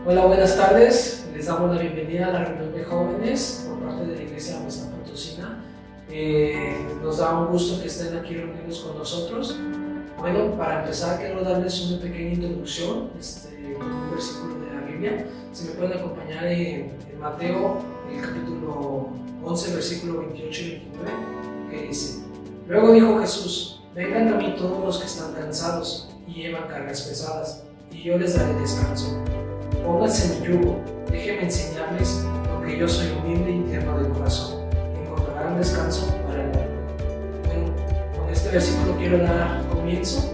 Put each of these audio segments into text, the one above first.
Hola, buenas tardes. Les damos la bienvenida a la reunión de jóvenes por parte de la Iglesia Nuestra Potosina. Nos da un gusto que estén aquí reunidos con nosotros. Bueno, para empezar quiero darles una pequeña introducción con un versículo de la Biblia. Si me pueden acompañar en Mateo, el capítulo 11, versículo 28 y 29, que dice: Luego dijo Jesús: vengan a mí todos los que están cansados y llevan cargas pesadas, y yo les daré descanso. Pónganse mi yugo, déjenme enseñarles, porque yo soy humilde y tierno de corazón, y encontrarán descanso para el alma. Bueno, con este versículo quiero dar comienzo.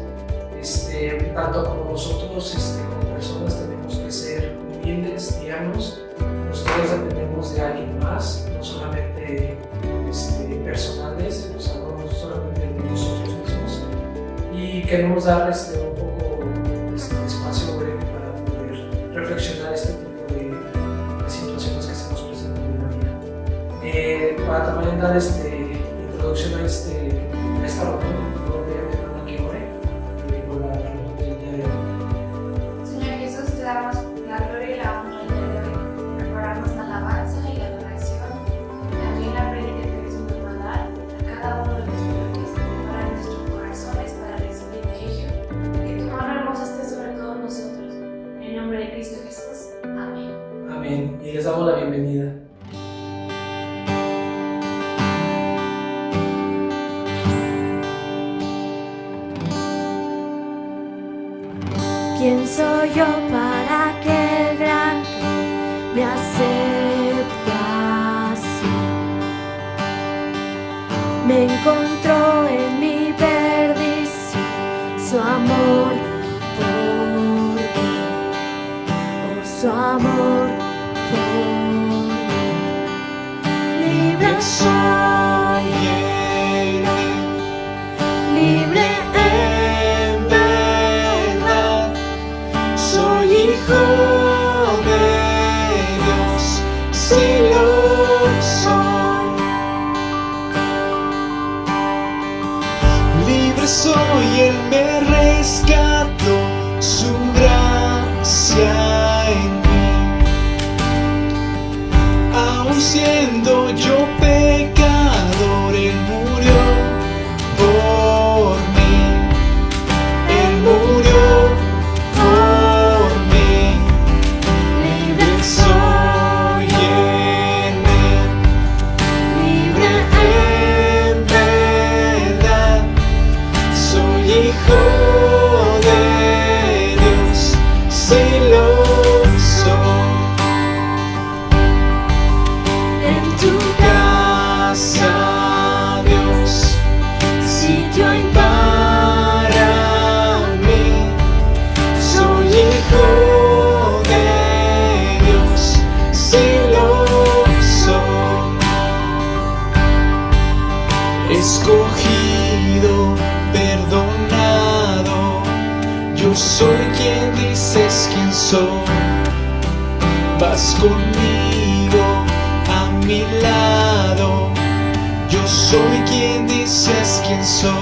Tanto como nosotros, como personas, tenemos que ser humildes, tiernos. Nosotros dependemos de alguien más, no solamente personales, o sea, no solamente de nosotros mismos. Y queremos dar un poco espacio breve para poder reflexionar este tipo de situaciones que se nos presentan en la vida. Para también dar introducción a esta reunión, voy a pedir a mi hermana que ore por la reunión del día de hoy. Señor Jesús, te damos la gloria y la honra el día de hoy. Preparamos la alabanza y la adoración. También la prédica que Jesús nos va a dar a cada uno de los jóvenes, para nuestros corazones, para recibir de ello. Que tu mano hermosa esté sobre todos nosotros. En el nombre de Cristo Jesús. Amén. Amén. Y les damos la bienvenida. ¿Quién soy yo para que el gran me acepte así? Me encontró en mi perdición su amor por mí, oh, su amor por mí. Libre soy en mí, libre en verdad, soy hijo de Dios, si lo soy. Libre soy, Él me rescató, su gracia en mí. Aun siendo yo pecador, Él murió por mí. Él murió por mí. Libre soy en Él, libre en verdad, soy hijo de Dios, si lo soy. En tu casa, Dios, sitio hay para mí, soy hijo de Dios, si lo soy. Escogido, perdonado, yo soy quien dices quién soy. Vas conmigo a mi lado, yo soy quien dices quién soy.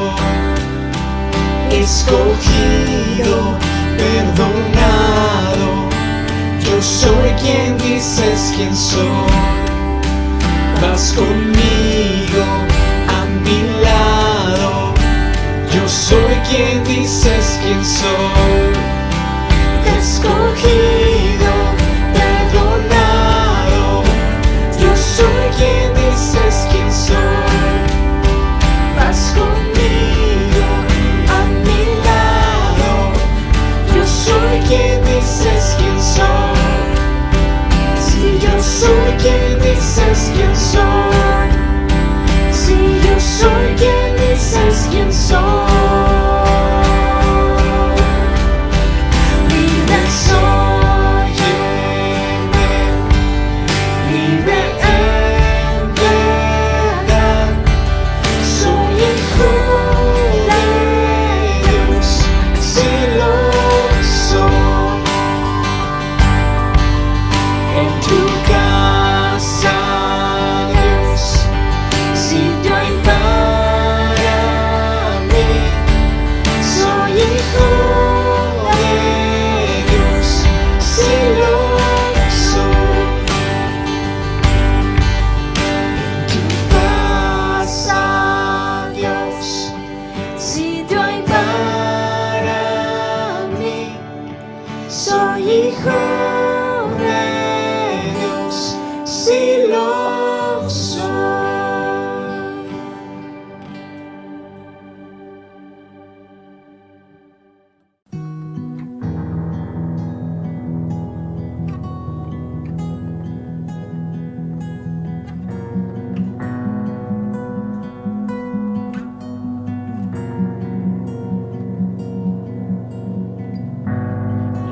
Escogido, perdonado, yo soy quien dices quién soy. Vas conmigo a mi lado, yo soy quien dices quién soy. Escogido, perdonado, yo soy quien dices quién soy. Vas conmigo a mi lado, yo soy quien dices quién soy. Si yo soy quien dices quién soy, si yo soy quien dices quién soy. Libre soy.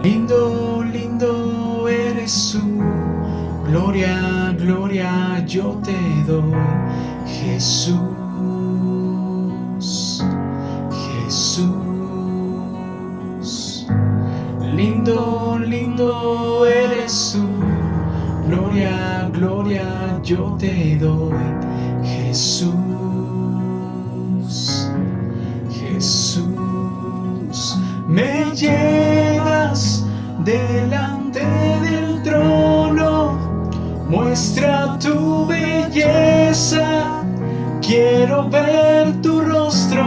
Lindo, lindo eres tú. Gloria, gloria yo te doy, Jesús, Jesús. Lindo, lindo eres tú. Gloria, gloria yo te doy, Jesús, Jesús. Me llevas delante del trono, muestra tu belleza, quiero ver tu rostro.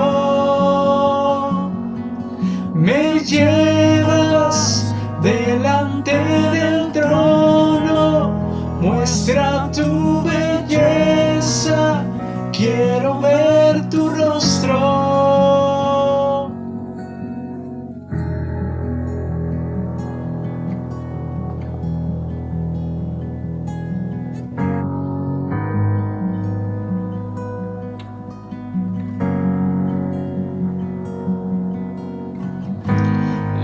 Me llevas delante del trono, muestra tu belleza, quiero ver tu rostro.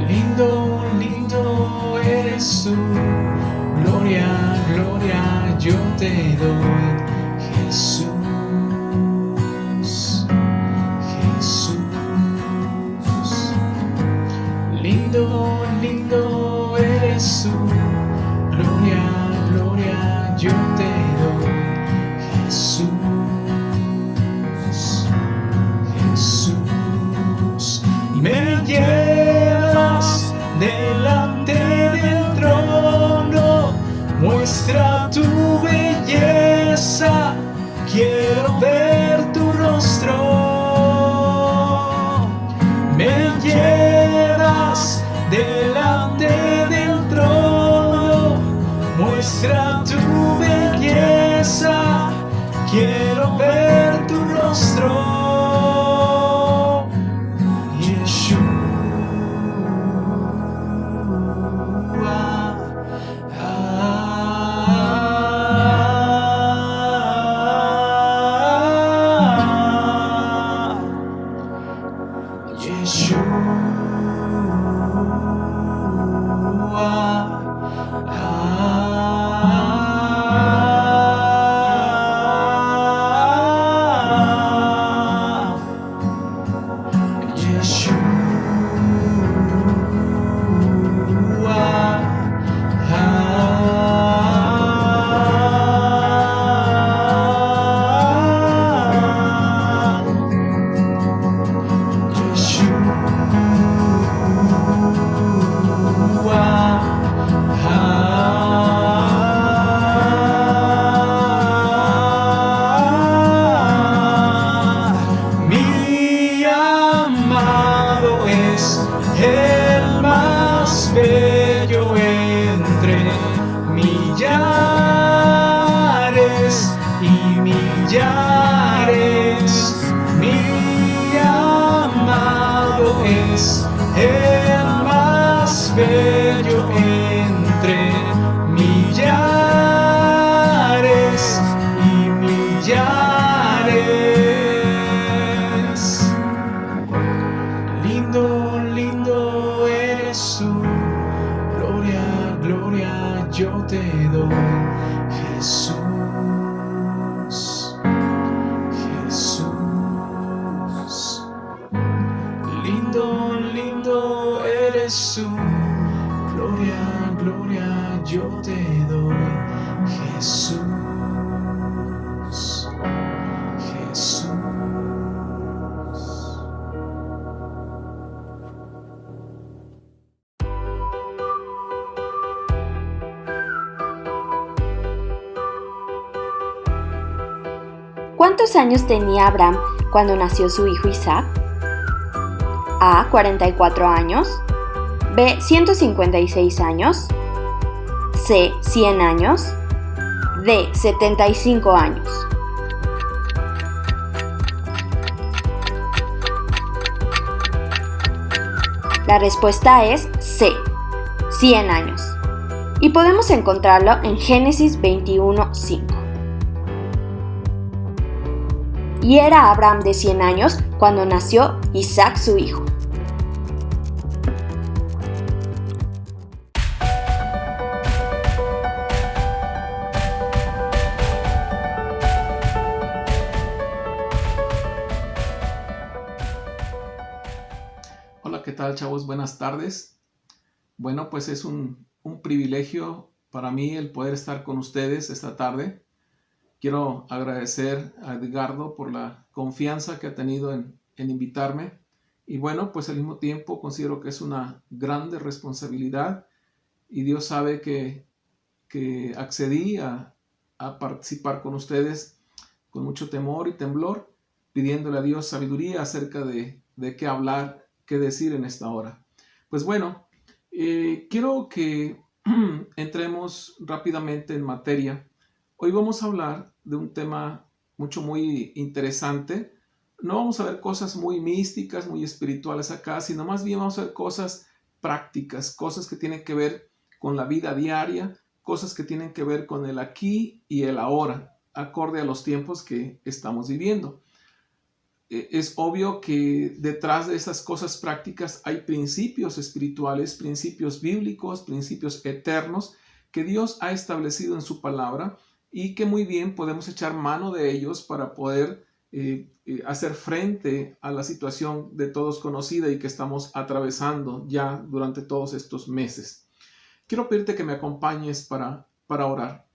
Lindo, lindo eres tú. Gloria, gloria yo te doy, Jesús, Jesús. Lindo, lindo eres tú. Gloria, gloria yo te doy, Jesús, Jesús. Me llevas delante del trono, muestra tu belleza, quiero ver tu rostro. Me llevas delante del trono, muestra tu belleza, quiero ver tu rostro. El más bello entre millares y millares. Mi amado es el más bello entre millares y millares. Lindo, lindo eres tú. Gloria, gloria yo te doy, Jesús, Jesús. Lindo, lindo eres tú. Gloria, gloria yo te doy, Jesús, Jesús. ¿Cuántos años tenía Abraham cuando nació su hijo Isaac? A. 44 años. B. 156 años. C. 100 años. D. 75 años. La respuesta es C. 100 años. Y podemos encontrarlo en Génesis 21:5. Y era Abraham de 100 años cuando nació Isaac su hijo. Hola, ¿qué tal, chavos? Buenas tardes. Bueno, pues es un privilegio para mí el poder estar con ustedes esta tarde. Quiero agradecer a Edgardo por la confianza que ha tenido en invitarme. Y bueno, pues al mismo tiempo considero que es una grande responsabilidad y Dios sabe que accedí a participar con ustedes con mucho temor y temblor, pidiéndole a Dios sabiduría acerca de qué hablar, qué decir en esta hora. Pues bueno, quiero que entremos rápidamente en materia. Hoy vamos a hablar de un tema muy interesante. No vamos a ver cosas muy místicas, muy espirituales acá, sino más bien vamos a ver cosas prácticas, cosas que tienen que ver con la vida diaria, cosas que tienen que ver con el aquí y el ahora, acorde a los tiempos que estamos viviendo. Es obvio que detrás de esas cosas prácticas hay principios espirituales, principios bíblicos, principios eternos que Dios ha establecido en su palabra y que muy bien podemos echar mano de ellos para poder hacer frente a la situación de todos conocida y que estamos atravesando ya durante todos estos meses. Quiero pedirte que me acompañes para orar.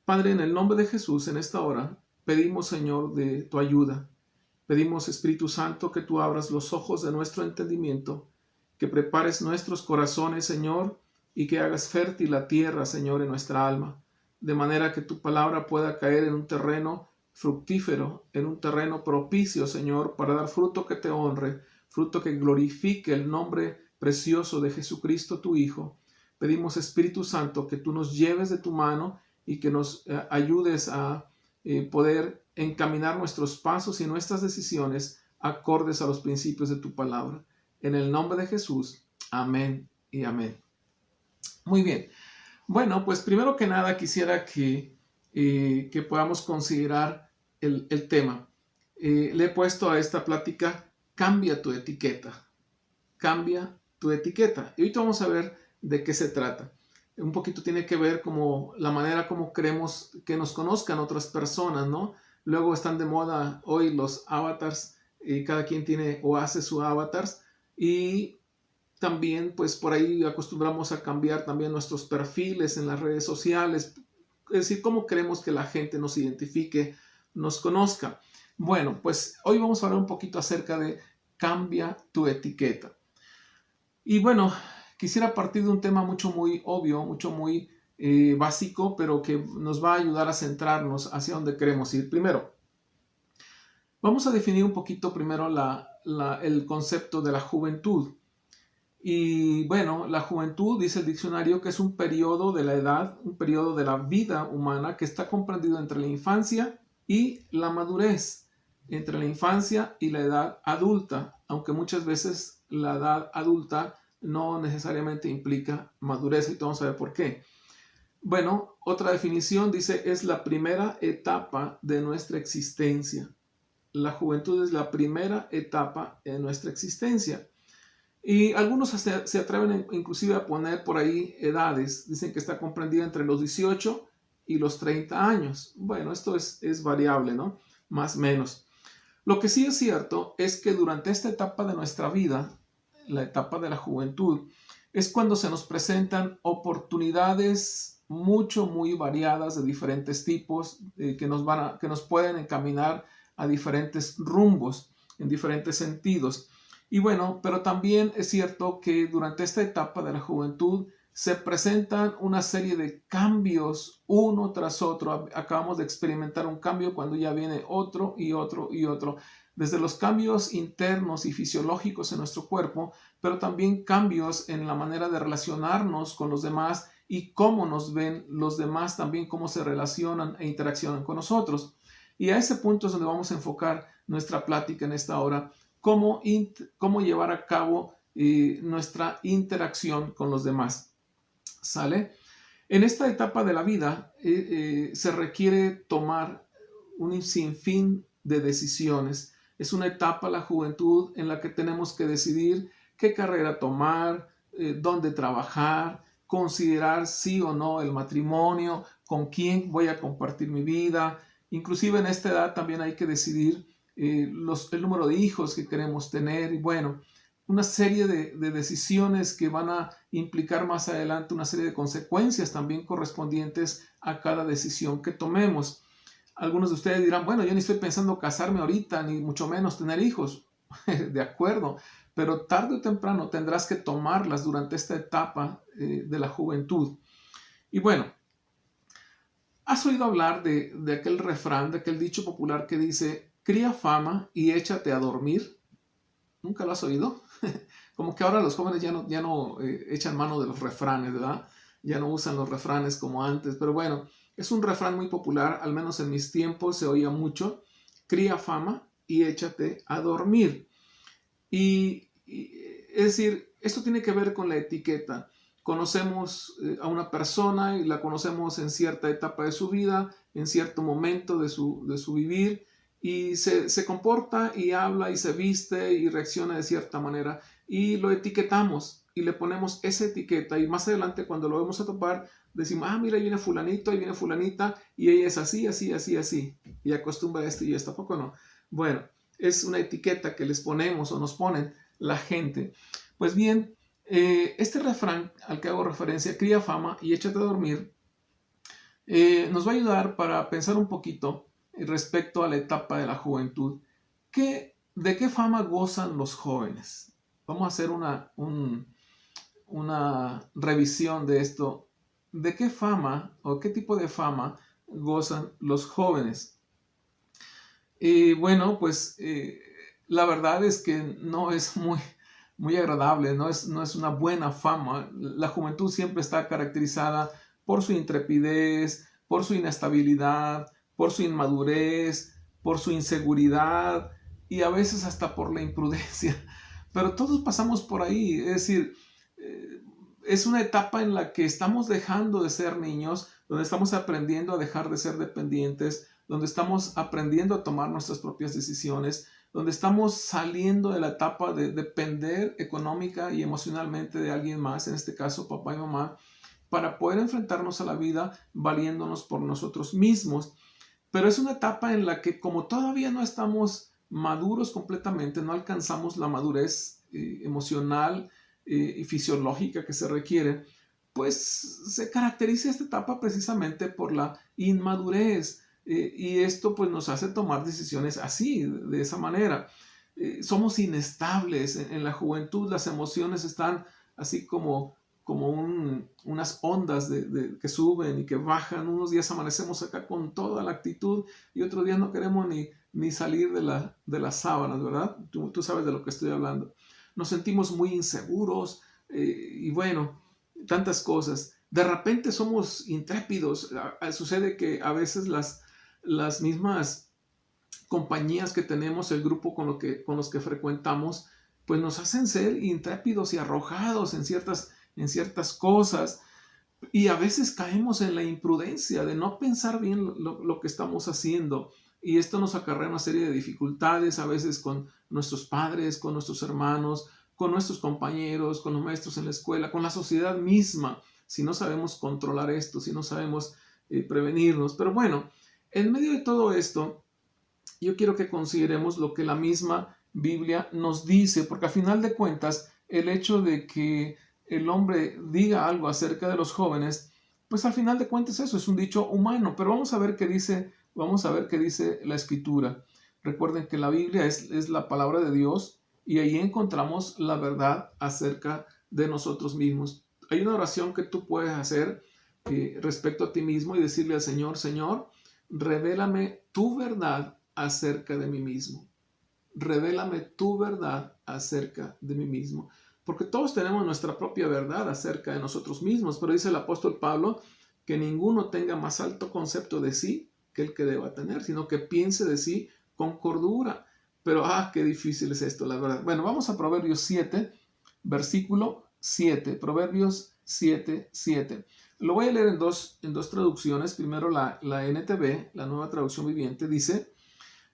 Padre, en el nombre de Jesús, en esta hora, pedimos, Señor, de tu ayuda. Pedimos, Espíritu Santo, que tú abras los ojos de nuestro entendimiento, que prepares nuestros corazones, Señor, y que hagas fértil la tierra, Señor, en nuestra alma, de manera que tu palabra pueda caer en un terreno fructífero, en un terreno propicio, Señor, para dar fruto que te honre, fruto que glorifique el nombre precioso de Jesucristo, tu Hijo. Pedimos, Espíritu Santo, que tú nos lleves de tu mano y que nos ayudes a poder encaminar nuestros pasos y nuestras decisiones acordes a los principios de tu palabra. En el nombre de Jesús, amén y amén. Muy bien. Bueno, pues primero que nada quisiera que podamos considerar el tema. Le he puesto a esta plática, cambia tu etiqueta. Cambia tu etiqueta. Y ahorita vamos a ver de qué se trata. Un poquito tiene que ver como la manera como queremos que nos conozcan otras personas, ¿no? Luego están de moda hoy los avatars, y cada quien tiene o hace su avatars, y también pues por ahí acostumbramos a cambiar también nuestros perfiles en las redes sociales, es decir, cómo queremos que la gente nos identifique, nos conozca. Bueno, pues hoy vamos a hablar un poquito acerca de cambia tu etiqueta. Y bueno, quisiera partir de un tema muy obvio, muy básico, pero que nos va a ayudar a centrarnos hacia donde queremos ir. Primero, vamos a definir un poquito primero el concepto de la juventud. Y bueno, la juventud, dice el diccionario, que es un periodo de la edad, un periodo de la vida humana que está comprendido entre la infancia y la madurez, entre la infancia y la edad adulta, aunque muchas veces la edad adulta no necesariamente implica madurez, y vamos a ver por qué. Bueno, otra definición dice, es la primera etapa de nuestra existencia. La juventud es la primera etapa de nuestra existencia. Y algunos se atreven inclusive a poner por ahí edades. Dicen que está comprendida entre los 18 y los 30 años. Bueno, esto es variable, ¿no? Más o menos. Lo que sí es cierto es que durante esta etapa de nuestra vida, la etapa de la juventud, es cuando se nos presentan oportunidades muy variadas de diferentes tipos que nos pueden encaminar a diferentes rumbos, en diferentes sentidos. Y bueno, pero también es cierto que durante esta etapa de la juventud se presentan una serie de cambios uno tras otro. Acabamos de experimentar un cambio cuando ya viene otro y otro y otro. Desde los cambios internos y fisiológicos en nuestro cuerpo, pero también cambios en la manera de relacionarnos con los demás y cómo nos ven los demás, también cómo se relacionan e interaccionan con nosotros. Y a ese punto es donde vamos a enfocar nuestra plática en esta hora, cómo llevar a cabo nuestra interacción con los demás. ¿Sale? En esta etapa de la vida se requiere tomar un sinfín de decisiones. Es una etapa, la juventud, en la que tenemos que decidir qué carrera tomar, dónde trabajar, considerar sí o no el matrimonio, con quién voy a compartir mi vida. Inclusive en esta edad también hay que decidir el número de hijos que queremos tener. Y bueno, una serie de decisiones que van a implicar más adelante una serie de consecuencias también correspondientes a cada decisión que tomemos. Algunos de ustedes dirán, bueno, yo ni estoy pensando casarme ahorita, ni mucho menos tener hijos. De acuerdo, pero tarde o temprano tendrás que tomarlas durante esta etapa de la juventud. Y bueno, ¿has oído hablar de aquel refrán, de aquel dicho popular que dice, cría fama y échate a dormir? ¿Nunca lo has oído? Como que ahora los jóvenes ya no echan mano de los refranes, ¿verdad? Ya no usan los refranes como antes, pero bueno, es un refrán muy popular, al menos en mis tiempos se oía mucho, cría fama y échate a dormir. Es decir, esto tiene que ver con la etiqueta. Conocemos a una persona y la conocemos en cierta etapa de su vida, en cierto momento de su vivir, y se comporta y habla y se viste y reacciona de cierta manera y lo etiquetamos y le ponemos esa etiqueta y más adelante cuando lo vemos a topar decimos, mira, ahí viene fulanito, ahí viene fulanita y ella es así, así, así, así y acostumbra a esto y esto, ¿a poco no? Bueno, es una etiqueta que les ponemos o nos ponen la gente. Pues bien, este refrán al que hago referencia, cría fama y échate a dormir, nos va a ayudar para pensar un poquito respecto a la etapa de la juventud. ¿De qué fama gozan los jóvenes? Vamos a hacer una revisión de esto. ¿De qué fama o qué tipo de fama gozan los jóvenes? Bueno, pues la verdad es que no es muy agradable, no es una buena fama. La juventud siempre está caracterizada por su intrepidez, por su inestabilidad, por su inmadurez, por su inseguridad y a veces hasta por la imprudencia. Pero todos pasamos por ahí, es decir, es una etapa en la que estamos dejando de ser niños, donde estamos aprendiendo a dejar de ser dependientes, donde estamos aprendiendo a tomar nuestras propias decisiones, donde estamos saliendo de la etapa de depender económica y emocionalmente de alguien más, en este caso papá y mamá, para poder enfrentarnos a la vida valiéndonos por nosotros mismos. Pero es una etapa en la que como todavía no estamos maduros completamente, no alcanzamos la madurez emocional y fisiológica que se requiere, pues se caracteriza esta etapa precisamente por la inmadurez y esto pues nos hace tomar decisiones así, de esa manera. Somos inestables en la juventud, las emociones están así como unas ondas que suben y que bajan. Unos días amanecemos acá con toda la actitud y otros días no queremos ni salir de las sábanas, ¿verdad? Tú sabes de lo que estoy hablando. Nos sentimos muy inseguros y bueno, tantas cosas. De repente somos intrépidos. Sucede que a veces las mismas compañías que tenemos, el grupo con los que frecuentamos, pues nos hacen ser intrépidos y arrojados en ciertas cosas y a veces caemos en la imprudencia de no pensar bien lo que estamos haciendo y esto nos acarrea una serie de dificultades a veces con nuestros padres, con nuestros hermanos, con nuestros compañeros, con los maestros en la escuela, con la sociedad misma, si no sabemos controlar esto, si no sabemos prevenirnos. Pero bueno, en medio de todo esto, yo quiero que consideremos lo que la misma Biblia nos dice, porque a final de cuentas, el hecho de que el hombre diga algo acerca de los jóvenes, pues al final de cuentas eso es un dicho humano, pero vamos a ver qué dice la Escritura. Recuerden que la Biblia es la palabra de Dios y ahí encontramos la verdad acerca de nosotros mismos. Hay una oración que tú puedes hacer respecto a ti mismo y decirle al Señor, Señor, revélame tu verdad acerca de mí mismo. Revélame tu verdad acerca de mí mismo. Porque todos tenemos nuestra propia verdad acerca de nosotros mismos, pero dice el apóstol Pablo que ninguno tenga más alto concepto de sí que el que deba tener, sino que piense de sí con cordura. Pero, qué difícil es esto, la verdad. Bueno, vamos a Proverbios 7, versículo 7. Proverbios 7, 7. Lo voy a leer en dos traducciones. Primero la NTV, la Nueva Traducción Viviente, dice: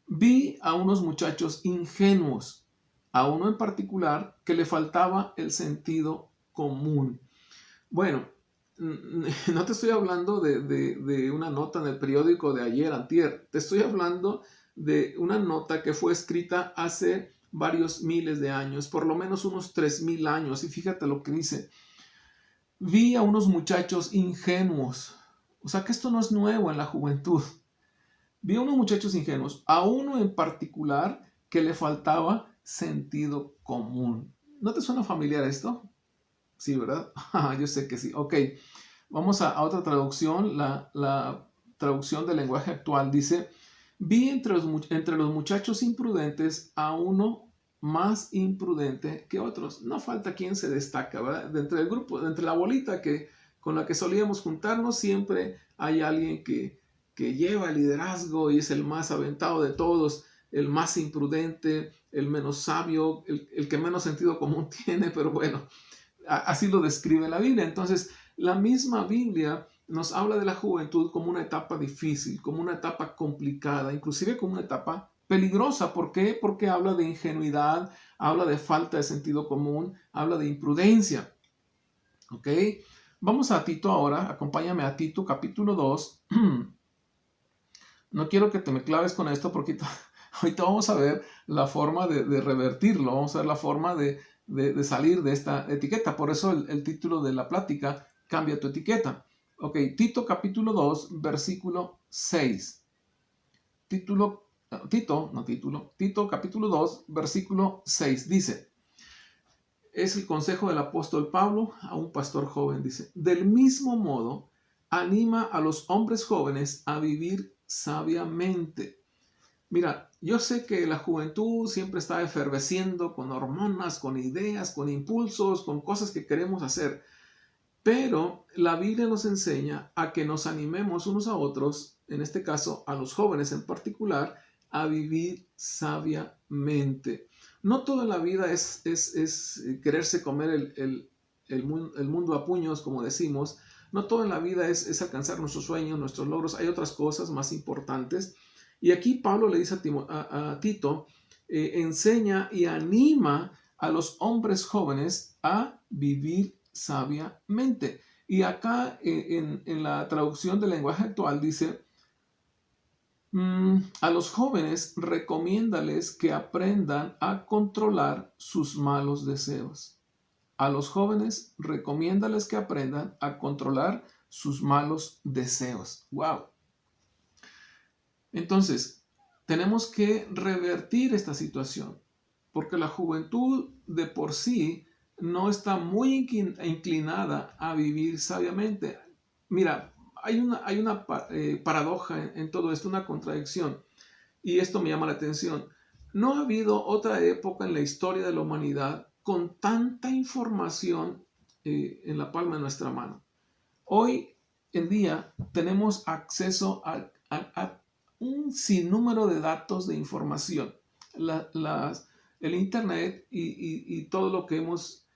vi a unos muchachos ingenuos, a uno en particular que le faltaba el sentido común. Bueno, no te estoy hablando de una nota en el periódico de ayer, antier. Te estoy hablando de una nota que fue escrita hace varios miles de años, por lo menos unos 3000 años. Y fíjate lo que dice: vi a unos muchachos ingenuos. O sea que esto no es nuevo en la juventud. Vi a unos muchachos ingenuos, a uno en particular que le faltaba sentido común. ¿No te suena familiar esto? Sí, ¿verdad? Yo sé que sí. Ok, vamos a otra traducción. La traducción del lenguaje actual dice: vi entre los muchachos imprudentes a uno más imprudente que otros. No falta quien se destaca, ¿verdad? De entre el grupo, de entre la bolita con la que solíamos juntarnos, siempre hay alguien que lleva el liderazgo y es el más aventado de todos, el más imprudente, el menos sabio, el que menos sentido común tiene, pero bueno, así lo describe la Biblia. Entonces, la misma Biblia nos habla de la juventud como una etapa difícil, como una etapa complicada, inclusive como una etapa peligrosa. ¿Por qué? Porque habla de ingenuidad, habla de falta de sentido común, habla de imprudencia. ¿Ok? Vamos a Tito ahora, acompáñame a Tito capítulo 2. No quiero que te me claves con esto porque ahorita vamos a ver la forma de revertirlo, vamos a ver la forma de salir de esta etiqueta. Por eso el título de la plática: cambia tu etiqueta. Ok, Tito capítulo 2, versículo 6. Tito capítulo 2, versículo 6 dice, es el consejo del apóstol Pablo a un pastor joven, dice: del mismo modo, anima a los hombres jóvenes a vivir sabiamente. Mira, yo sé que la juventud siempre está efervesciendo con hormonas, con ideas, con impulsos, con cosas que queremos hacer, pero la Biblia nos enseña a que nos animemos unos a otros, en este caso a los jóvenes en particular, a vivir sabiamente. No toda la vida es quererse comer el mundo a puños, como decimos. No toda la vida es alcanzar nuestros sueños, nuestros logros. Hay otras cosas más importantes. Y aquí Pablo le dice a Tito, enseña y anima a los hombres jóvenes a vivir sabiamente. Y acá en la traducción del lenguaje actual dice: a los jóvenes recomiéndales que aprendan a controlar sus malos deseos. A los jóvenes recomiéndales que aprendan a controlar sus malos deseos. ¡Wow! Entonces, tenemos que revertir esta situación, porque la juventud de por sí no está muy inclinada a vivir sabiamente. Mira, hay una paradoja en todo esto, una contradicción, y esto me llama la atención. No ha habido otra época en la historia de la humanidad con tanta información en la palma de nuestra mano. Hoy en día tenemos acceso a un sinnúmero de datos de información. El internet y todo lo que hemos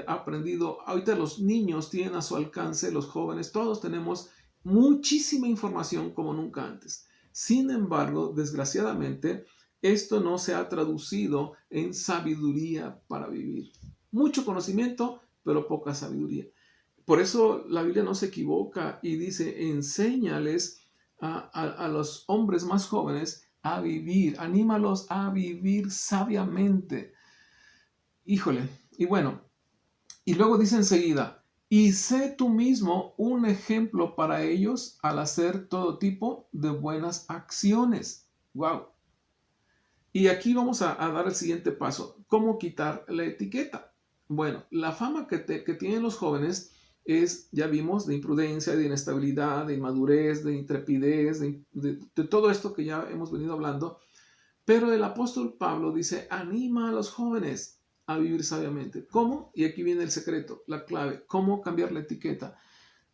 aprendido. Ahorita los niños tienen a su alcance, los jóvenes, todos tenemos muchísima información como nunca antes. Sin embargo, desgraciadamente, esto no se ha traducido en sabiduría para vivir. Mucho conocimiento, pero poca sabiduría. Por eso la Biblia no se equivoca y dice: enséñales a los hombres más jóvenes a vivir, anímalos a vivir sabiamente. Híjole, y bueno, y luego dice enseguida: y sé tú mismo un ejemplo para ellos al hacer todo tipo de buenas acciones. ¡Wow! Y aquí vamos a dar el siguiente paso. ¿Cómo quitar la etiqueta? Bueno, la fama que tienen los jóvenes es, ya vimos, de imprudencia, de inestabilidad, de inmadurez, de intrepidez, de todo esto que ya hemos venido hablando. Pero el apóstol Pablo dice: anima a los jóvenes a vivir sabiamente. ¿Cómo? Y aquí viene el secreto, la clave. ¿Cómo cambiar la etiqueta?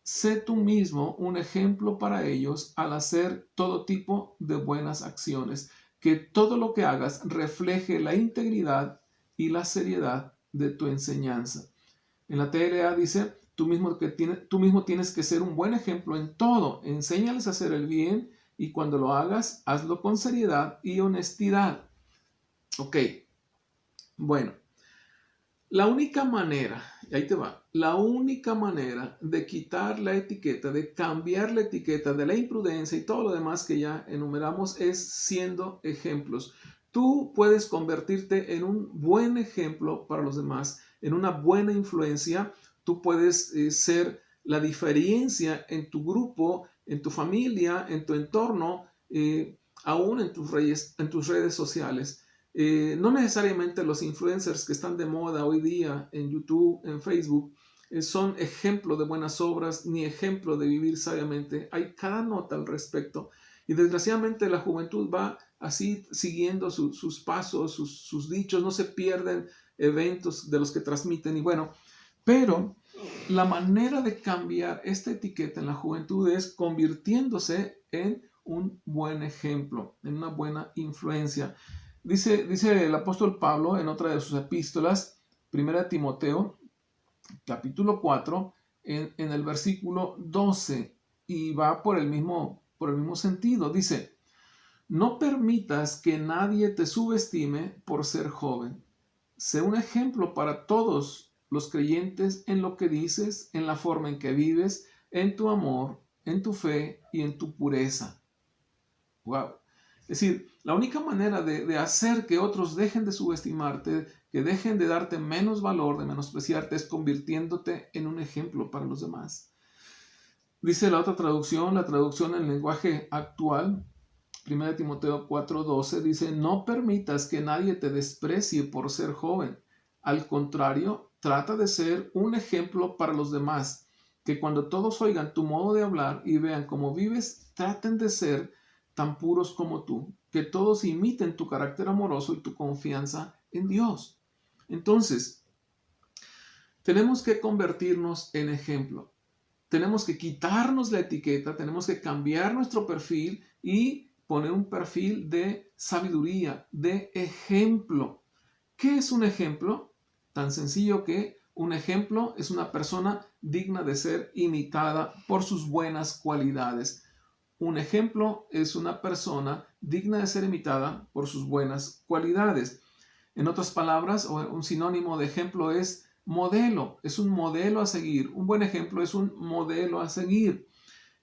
Sé tú mismo un ejemplo para ellos al hacer todo tipo de buenas acciones. Que todo lo que hagas refleje la integridad y la seriedad de tu enseñanza. En la TLA dice: tú mismo tienes que ser un buen ejemplo en todo. Enséñales a hacer el bien y cuando lo hagas, hazlo con seriedad y honestidad. Ok, bueno. La única manera, y ahí te va, la única manera de quitar la etiqueta, de cambiar la etiqueta de la imprudencia y todo lo demás que ya enumeramos es siendo ejemplos. Tú puedes convertirte en un buen ejemplo para los demás, en una buena influencia. Tú puedes ser la diferencia en tu grupo, en tu familia, en tu entorno, aún en tus redes sociales. No necesariamente los influencers que están de moda hoy día en YouTube, en Facebook, son ejemplo de buenas obras ni ejemplo de vivir sabiamente. Hay cada nota al respecto. Y desgraciadamente la juventud va así siguiendo sus pasos, sus dichos, no se pierden eventos de los que transmiten. Y bueno, pero la manera de cambiar esta etiqueta en la juventud es convirtiéndose en un buen ejemplo, en una buena influencia. Dice el apóstol Pablo en otra de sus epístolas, 1 Timoteo, capítulo 4, en el versículo 12, y va por el mismo sentido. Dice: no permitas que nadie te subestime por ser joven. Sé un ejemplo para todos los creyentes en lo que dices, en la forma en que vives, en tu amor, en tu fe y en tu pureza. Wow. Es decir, la única manera de hacer que otros dejen de subestimarte, que dejen de darte menos valor, de menospreciarte, es convirtiéndote en un ejemplo para los demás. Dice la otra traducción, la traducción en lenguaje actual, 1 Timoteo 4:12, dice: no permitas que nadie te desprecie por ser joven. Al contrario, trata de ser un ejemplo para los demás, que cuando todos oigan tu modo de hablar y vean cómo vives, traten de ser tan puros como tú, que todos imiten tu carácter amoroso y tu confianza en Dios. Entonces, tenemos que convertirnos en ejemplo. Tenemos que quitarnos la etiqueta, tenemos que cambiar nuestro perfil y poner un perfil de sabiduría, de ejemplo. ¿Qué es un ejemplo? Tan sencillo que un ejemplo es una persona digna de ser imitada por sus buenas cualidades. Un ejemplo es una persona digna de ser imitada por sus buenas cualidades. En otras palabras, un sinónimo de ejemplo es modelo. Es un modelo a seguir. Un buen ejemplo es un modelo a seguir.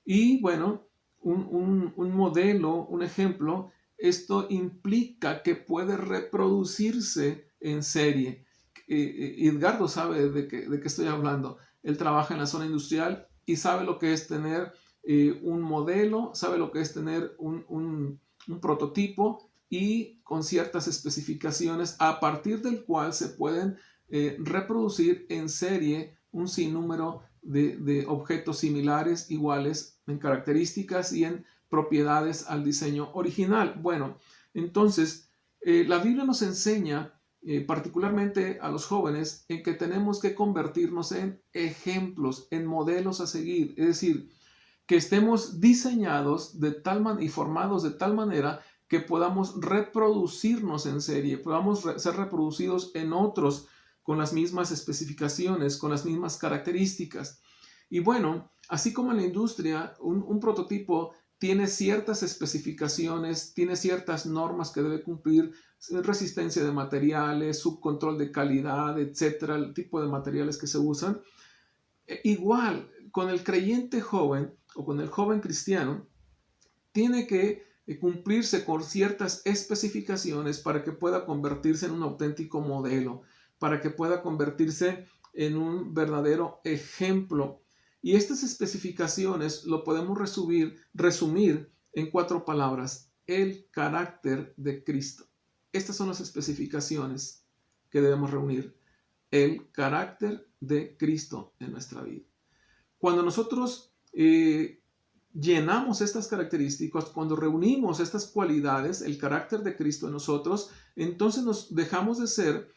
Y bueno, un modelo, un ejemplo, esto implica que puede reproducirse en serie. Edgardo sabe de qué estoy hablando. Él trabaja en la zona industrial y sabe lo que es tener un modelo, sabe lo que es tener un prototipo y con ciertas especificaciones a partir del cual se pueden reproducir en serie un sinnúmero de objetos similares, iguales en características y en propiedades al diseño original. Bueno, entonces la Biblia nos enseña particularmente a los jóvenes en que tenemos que convertirnos en ejemplos, en modelos a seguir, es decir, que estemos diseñados de tal y formados de tal manera que podamos reproducirnos en serie, podamos ser reproducidos en otros con las mismas especificaciones, con las mismas características. Y bueno, así como en la industria, un prototipo tiene ciertas especificaciones, tiene ciertas normas que debe cumplir, resistencia de materiales, subcontrol de calidad, etcétera, el tipo de materiales que se usan. Igual, con el creyente joven o con el joven cristiano, tiene que cumplirse con ciertas especificaciones para que pueda convertirse en un auténtico modelo, para que pueda convertirse en un verdadero ejemplo. Y estas especificaciones lo podemos resumir en 4 palabras: el carácter de Cristo. Estas son las especificaciones que debemos reunir: el carácter de Cristo en nuestra vida. Cuando nosotros llenamos estas características, cuando reunimos estas cualidades, el carácter de Cristo en nosotros, entonces nos dejamos de ser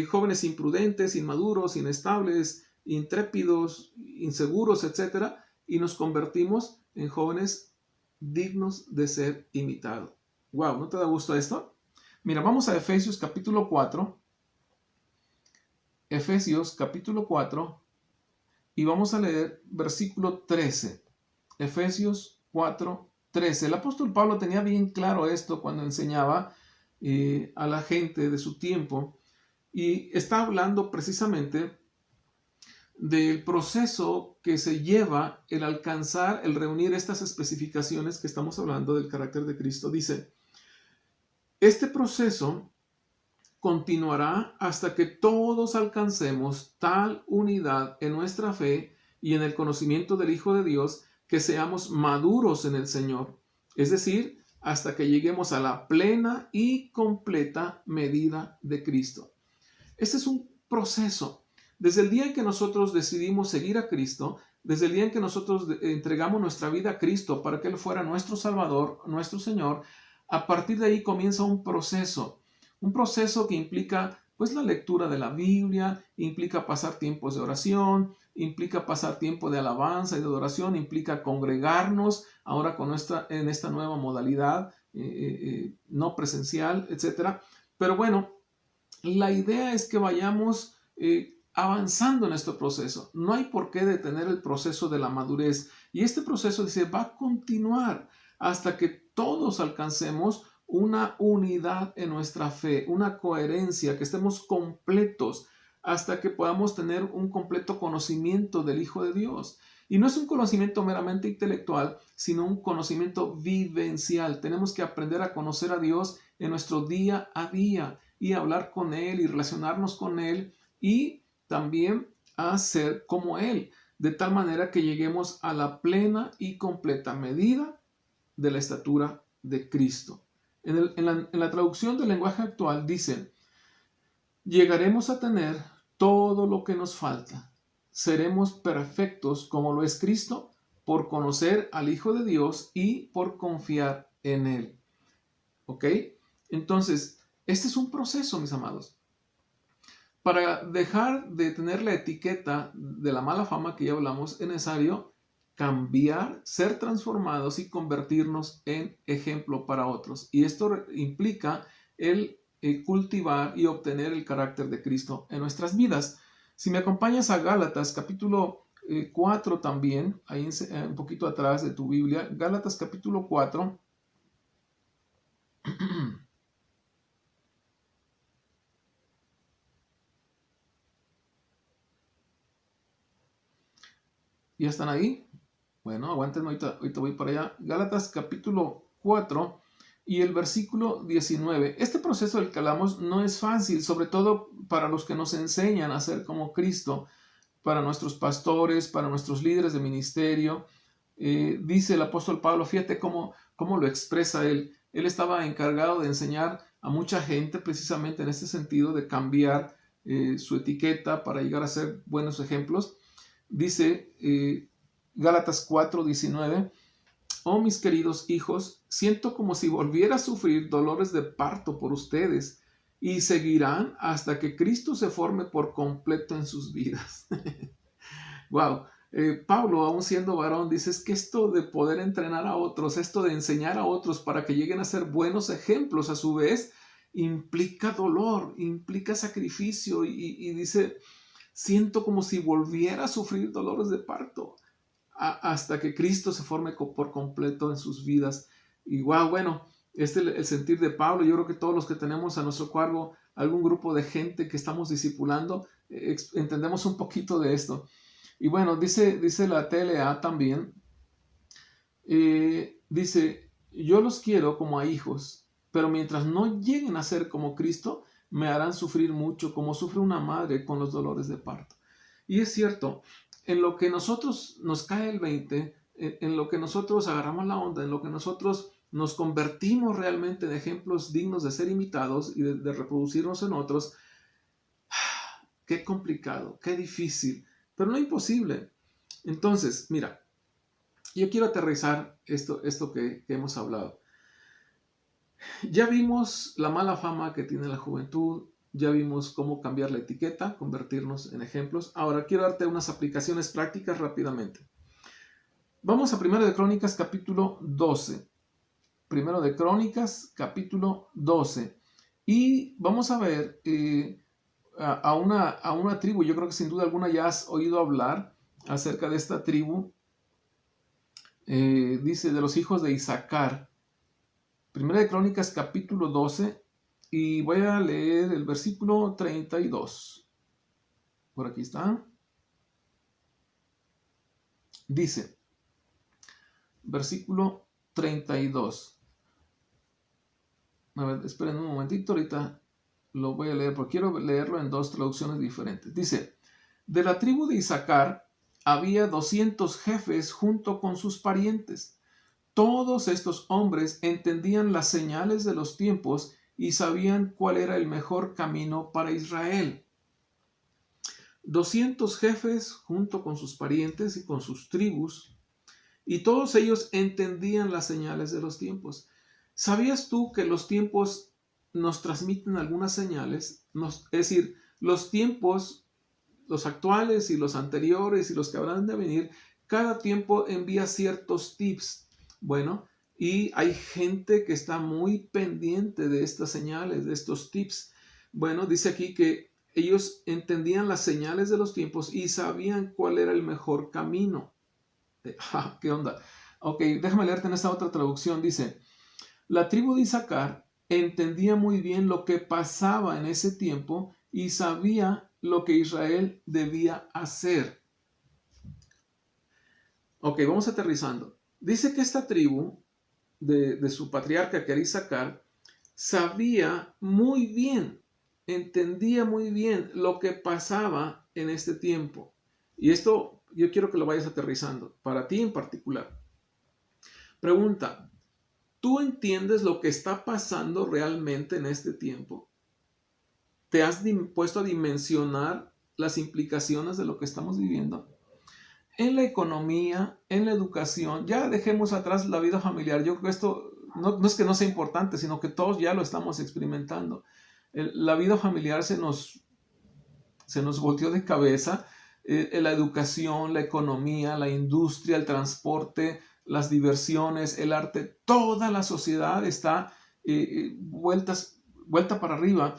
jóvenes imprudentes, inmaduros, inestables, intrépidos, inseguros, etc. Y nos convertimos en jóvenes dignos de ser imitados. Wow, ¿no te da gusto esto? Mira, vamos a Efesios capítulo 4. Efesios capítulo 4 y vamos a leer versículo 13. Efesios 4, 13. El apóstol Pablo tenía bien claro esto cuando enseñaba a la gente de su tiempo, y está hablando precisamente del proceso que se lleva el alcanzar, el reunir estas especificaciones que estamos hablando del carácter de Cristo. Dice: Este proceso continuará hasta que todos alcancemos tal unidad en nuestra fe y en el conocimiento del Hijo de Dios que seamos maduros en el Señor, es decir, hasta que lleguemos a la plena y completa medida de Cristo. Este es un proceso. Desde el día en que nosotros decidimos seguir a Cristo, desde el día en que nosotros entregamos nuestra vida a Cristo para que Él fuera nuestro Salvador, nuestro Señor, a partir de ahí comienza un proceso que implica pues la lectura de la Biblia, implica pasar tiempos de oración, implica pasar tiempo de alabanza y de adoración, implica congregarnos ahora en esta nueva modalidad no presencial, etc. Pero bueno, la idea es que vayamos avanzando en este proceso. No hay por qué detener el proceso de la madurez. Y este proceso, dice, va a continuar hasta que todos alcancemos una unidad en nuestra fe, una coherencia, que estemos completos hasta que podamos tener un completo conocimiento del Hijo de Dios. Y no es un conocimiento meramente intelectual, sino un conocimiento vivencial. Tenemos que aprender a conocer a Dios en nuestro día a día y hablar con Él y relacionarnos con Él y también a ser como Él, de tal manera que lleguemos a la plena y completa medida de la estatura de Cristo. En la traducción del lenguaje actual dicen, llegaremos a tener todo lo que nos falta. Seremos perfectos como lo es Cristo por conocer al Hijo de Dios y por confiar en Él. ¿Ok? Entonces, este es un proceso, mis amados. Para dejar de tener la etiqueta de la mala fama que ya hablamos, es necesario cambiar, ser transformados y convertirnos en ejemplo para otros. Y esto implica el cultivar y obtener el carácter de Cristo en nuestras vidas. Si me acompañas a Gálatas capítulo 4 también, ahí un poquito atrás de tu Biblia, Gálatas capítulo 4. ¿Ya están ahí? Bueno, aguántenme, ahorita voy para allá. Gálatas capítulo 4 y el versículo 19. Este proceso del que hablamos no es fácil, sobre todo para los que nos enseñan a ser como Cristo, para nuestros pastores, para nuestros líderes de ministerio. Dice el apóstol Pablo, fíjate cómo lo expresa él. Él estaba encargado de enseñar a mucha gente precisamente en este sentido de cambiar su etiqueta para llegar a ser buenos ejemplos. Dice Gálatas 4:19, oh mis queridos hijos, siento como si volviera a sufrir dolores de parto por ustedes y seguirán hasta que Cristo se forme por completo en sus vidas. Wow. Pablo, aún siendo varón, dice es que esto de poder entrenar a otros, esto de enseñar a otros para que lleguen a ser buenos ejemplos a su vez, implica dolor, implica sacrificio y dice, siento como si volviera a sufrir dolores de parto hasta que Cristo se forme por completo en sus vidas. Y wow, bueno, este es el sentir de Pablo. Yo creo que todos los que tenemos a nuestro cargo algún grupo de gente que estamos discipulando, entendemos un poquito de esto. Y bueno, dice la TLA también, dice, yo los quiero como a hijos, pero mientras no lleguen a ser como Cristo, me harán sufrir mucho, como sufre una madre con los dolores de parto. Y es cierto, en lo que nosotros nos cae el 20, en lo que nosotros agarramos la onda, en lo que nosotros nos convertimos realmente en ejemplos dignos de ser imitados y de reproducirnos en otros, qué complicado, qué difícil, pero no imposible. Entonces, mira, yo quiero aterrizar esto que hemos hablado. Ya vimos la mala fama que tiene la juventud, ya vimos cómo cambiar la etiqueta, convertirnos en ejemplos. Ahora quiero darte unas aplicaciones prácticas rápidamente. Vamos a 1 de Crónicas capítulo 12. 1 de Crónicas capítulo 12. Y vamos a ver a una tribu. Yo creo que sin duda alguna ya has oído hablar acerca de esta tribu. Dice de los hijos de Isaacar. 1 de Crónicas capítulo 12 y voy a leer el versículo 32. Por aquí está. Dice, versículo 32. A ver, esperen un momentito, ahorita lo voy a leer porque quiero leerlo en dos traducciones diferentes. Dice, de la tribu de Isaacar había 200 jefes junto con sus parientes. Todos estos hombres entendían las señales de los tiempos y sabían cuál era el mejor camino para Israel. 200 jefes junto con sus parientes y con sus tribus, y todos ellos entendían las señales de los tiempos. ¿Sabías tú que los tiempos nos transmiten algunas señales? Es decir, los tiempos, los actuales y los anteriores y los que habrán de venir, cada tiempo envía ciertos tips. Bueno, y hay gente que está muy pendiente de estas señales, de estos tips. Bueno, dice aquí que ellos entendían las señales de los tiempos y sabían cuál era el mejor camino. ¿Qué onda? Ok, déjame leerte en esta otra traducción. Dice, la tribu de Isaacar entendía muy bien lo que pasaba en ese tiempo y sabía lo que Israel debía hacer. Ok, vamos aterrizando. Dice que esta tribu de su patriarca, que era Isaacar, sabía muy bien, entendía muy bien lo que pasaba en este tiempo. Y esto yo quiero que lo vayas aterrizando, para ti en particular. Pregunta, ¿tú entiendes lo que está pasando realmente en este tiempo? ¿Te has puesto a dimensionar las implicaciones de lo que estamos viviendo? En la economía, en la educación, ya dejemos atrás la vida familiar. Yo creo que esto no es que no sea importante, sino que todos ya lo estamos experimentando. La vida familiar se nos volteó de cabeza. La educación, la economía, la industria, el transporte, las diversiones, el arte, toda la sociedad está vuelta para arriba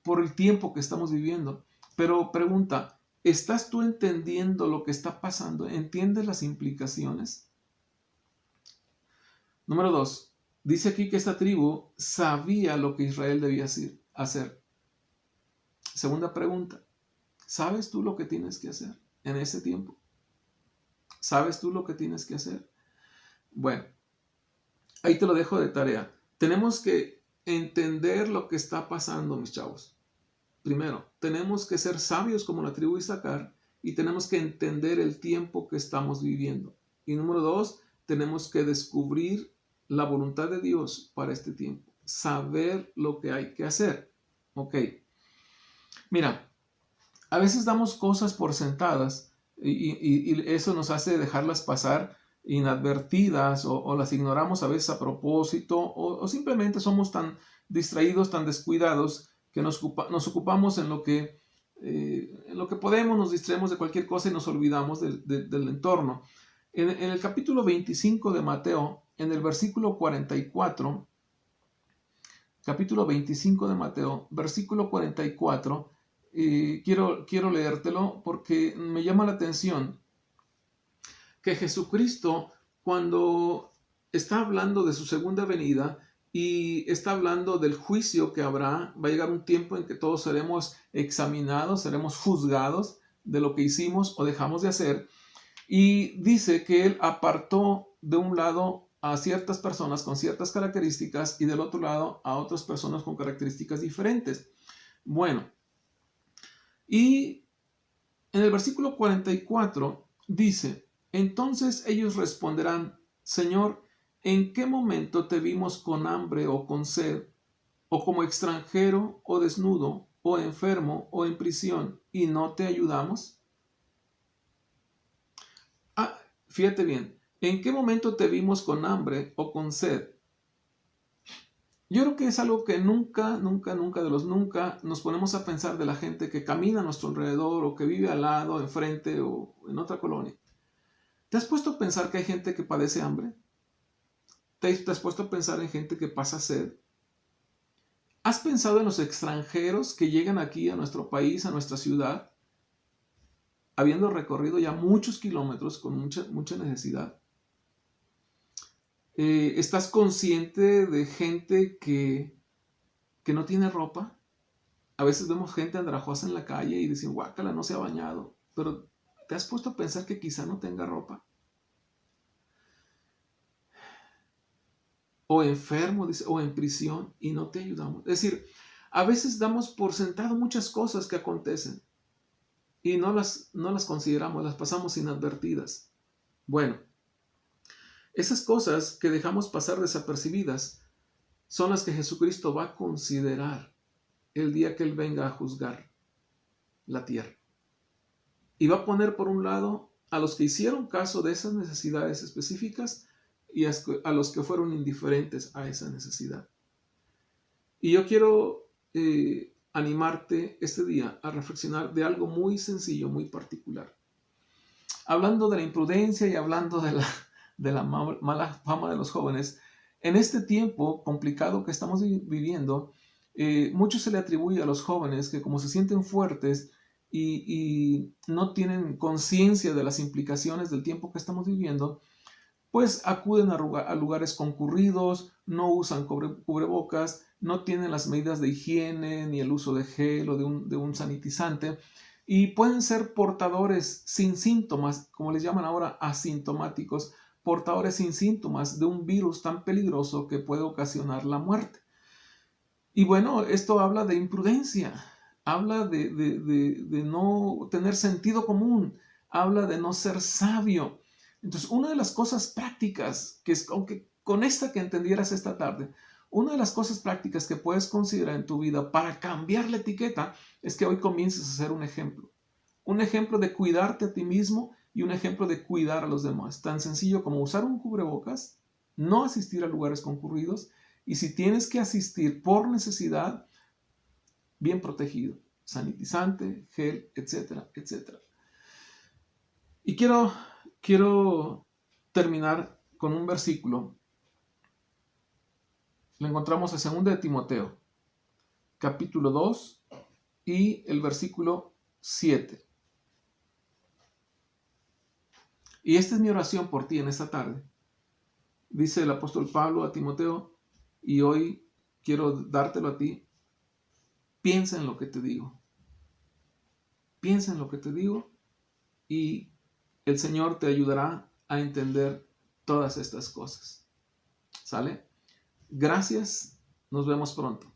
por el tiempo que estamos viviendo. Pero pregunta, ¿estás tú entendiendo lo que está pasando? ¿Entiendes las implicaciones? Número 2. Dice aquí que esta tribu sabía lo que Israel debía hacer. Segunda pregunta. ¿Sabes tú lo que tienes que hacer en ese tiempo? ¿Sabes tú lo que tienes que hacer? Bueno, ahí te lo dejo de tarea. Tenemos que entender lo que está pasando, mis chavos. Primero, tenemos que ser sabios como la tribu de Isaacar y tenemos que entender el tiempo que estamos viviendo. Y número 2, tenemos que descubrir la voluntad de Dios para este tiempo. Saber lo que hay que hacer. Ok. Mira, a veces damos cosas por sentadas y eso nos hace dejarlas pasar inadvertidas o las ignoramos a veces a propósito o simplemente somos tan distraídos, tan descuidados que nos ocupamos en lo que podemos, nos distraemos de cualquier cosa y nos olvidamos del entorno. En el capítulo 25 de Mateo, en el versículo 44, capítulo 25 de Mateo, versículo 44, quiero leértelo porque me llama la atención que Jesucristo, cuando está hablando de su segunda venida y está hablando del juicio que habrá, va a llegar un tiempo en que todos seremos examinados, seremos juzgados de lo que hicimos o dejamos de hacer, y dice que Él apartó de un lado a ciertas personas con ciertas características y del otro lado a otras personas con características diferentes. Bueno, y en el versículo 44 dice, entonces ellos responderán, Señor, ¿en qué momento te vimos con hambre o con sed, o como extranjero o desnudo, o enfermo o en prisión, y no te ayudamos? Fíjate bien, ¿en qué momento te vimos con hambre o con sed? Yo creo que es algo que nunca nos ponemos a pensar de la gente que camina a nuestro alrededor o que vive al lado, enfrente o en otra colonia. ¿Te has puesto a pensar que hay gente que padece hambre? ¿Te has puesto a pensar en gente que pasa sed? ¿Has pensado en los extranjeros que llegan aquí a nuestro país, a nuestra ciudad, habiendo recorrido ya muchos kilómetros con mucha necesidad? ¿Estás consciente de gente que no tiene ropa? A veces vemos gente andrajosa en la calle y dicen, guácala, no se ha bañado. Pero ¿te has puesto a pensar que quizá no tenga ropa? o enfermo, dice, o en prisión y no te ayudamos. Es decir, a veces damos por sentado muchas cosas que acontecen y no las consideramos, las pasamos inadvertidas. Bueno, esas cosas que dejamos pasar desapercibidas son las que Jesucristo va a considerar el día que Él venga a juzgar la tierra. Y va a poner por un lado a los que hicieron caso de esas necesidades específicas y a los que fueron indiferentes a esa necesidad. Y yo quiero animarte este día a reflexionar de algo muy sencillo, muy particular. Hablando de la imprudencia y hablando de la mala fama de los jóvenes, en este tiempo complicado que estamos viviendo, mucho se le atribuye a los jóvenes que como se sienten fuertes y no tienen conciencia de las implicaciones del tiempo que estamos viviendo, pues acuden a lugares concurridos, no usan cubrebocas, no tienen las medidas de higiene ni el uso de gel o de un sanitizante y pueden ser portadores sin síntomas, como les llaman ahora asintomáticos, portadores sin síntomas de un virus tan peligroso que puede ocasionar la muerte. Y bueno, esto habla de imprudencia, habla de no tener sentido común, habla de no ser sabio. Entonces, una de las cosas prácticas, aunque con esta que entendieras esta tarde, una de las cosas prácticas que puedes considerar en tu vida para cambiar la etiqueta es que hoy comiences a ser un ejemplo de cuidarte a ti mismo y un ejemplo de cuidar a los demás. Tan sencillo como usar un cubrebocas, no asistir a lugares concurridos y si tienes que asistir por necesidad, bien protegido, sanitizante, gel, etcétera, etcétera. Y quiero terminar con un versículo. Lo encontramos en 2 de Timoteo, capítulo 2 y el versículo 7. Y esta es mi oración por ti en esta tarde. Dice el apóstol Pablo a Timoteo, y hoy quiero dártelo a ti. Piensa en lo que te digo. Piensa en lo que te digo y el Señor te ayudará a entender todas estas cosas. ¿Sale? Gracias. Nos vemos pronto.